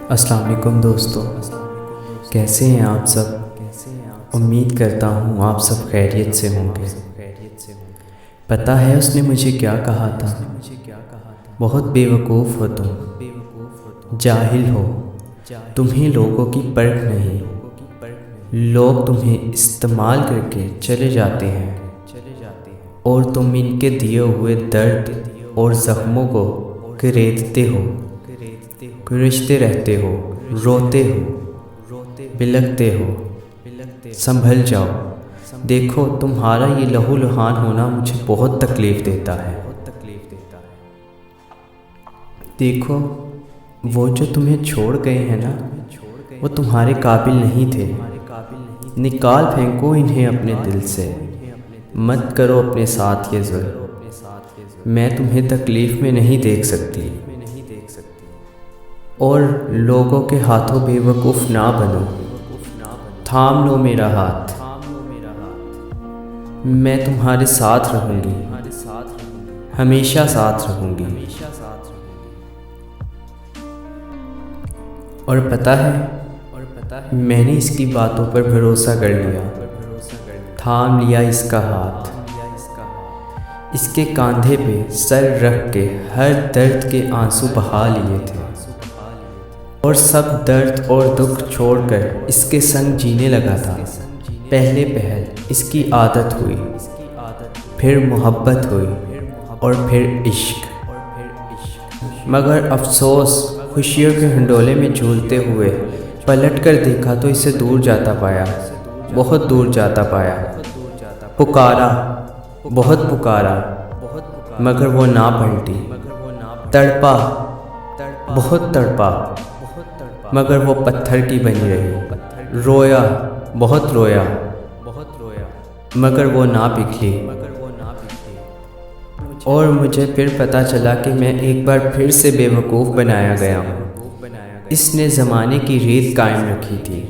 अस्सलाम वालेकुम दोस्तों, कैसे हैं आप सब। उम्मीद करता हूँ आप सब खैरियत से होंगे। पता है उसने मुझे क्या कहा था? बहुत बेवकूफ़ हो तुम, जाहिल हो, तुम्हें लोगों की परख नहीं। लोग तुम्हें इस्तेमाल करके चले जाते हैं और तुम इनके दिए हुए दर्द और ज़ख्मों को खरीदते हो, कुरछते रहते हो, रोते हो, बिलखते हो। संभल जाओ। देखो, तुम्हारा ये लहू लुहान होना मुझे बहुत तकलीफ़ देता है। देखो, वो जो तुम्हें छोड़ गए हैं ना, वो तुम्हारे काबिल नहीं थे। निकाल फेंको इन्हें अपने दिल से। मत करो अपने साथ ये जुल्म। मैं तुम्हें तकलीफ़ में नहीं देख सकती। और लोगों के हाथों बेवकूफ़ ना बनो। थाम लो मेरा हाथ, मैं तुम्हारे साथ रहूँगी, हमेशा साथ रहूँगी। और पता है, मैंने इसकी बातों पर भरोसा कर लिया। थाम लिया इसका हाथ, इसके कंधे पे सर रख के हर दर्द के आंसू बहा लिए थे और सब दर्द और दुख छोड़कर इसके संग जीने लगा था। पहले पहल इसकी आदत हुई, फिर मोहब्बत हुई और फिर इश्क। मगर अफसोस, खुशियों के हिंडोले में झूलते हुए पलट कर देखा तो इसे दूर जाता पाया, बहुत दूर जाता पाया। पुकारा, बहुत पुकारा, मगर वो ना पलटी। तड़पा, बहुत तड़पा, मगर वो पत्थर की बनी रही। रोया, बहुत रोया, मगर वो ना पिघली। और मुझे फिर पता चला कि मैं एक बार फिर से बेवकूफ़ बनाया गया हूँ। इसने ज़माने की रीत कायम रखी थी,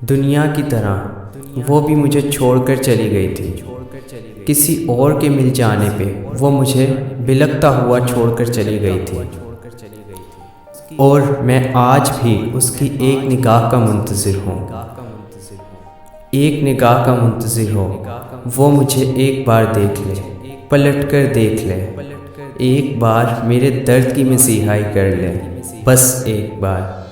दुनिया की तरह। वो भी मुझे छोड़कर चली गई थी। किसी और के मिल जाने पे वो मुझे बिलखता हुआ छोड़कर चली गई थी। और मैं आज भी उसकी एक निगाह का मुंतज़िर हूँ, एक निगाह का मुंतज़िर हूँ। वो मुझे एक बार देख ले, पलट कर देख ले, एक बार मेरे दर्द की मसीहाई कर ले, बस एक बार।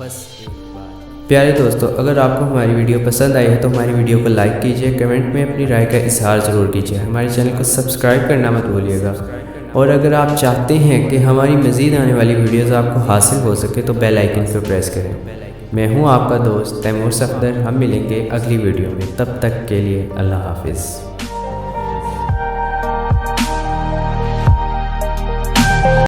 प्यारे दोस्तों, अगर आपको हमारी वीडियो पसंद आई है तो हमारी वीडियो को लाइक कीजिए, कमेंट में अपनी राय का इजहार ज़रूर कीजिए। हमारे चैनल को सब्सक्राइब करना मत भूलिएगा। और अगर आप चाहते हैं कि हमारी मज़ीद आने वाली वीडियोस आपको हासिल हो सके तो बेल आइकन पर प्रेस करें। मैं हूं आपका दोस्त तैमूर सफदर। हम मिलेंगे अगली वीडियो में, तब तक के लिए अल्लाह हाफिज़।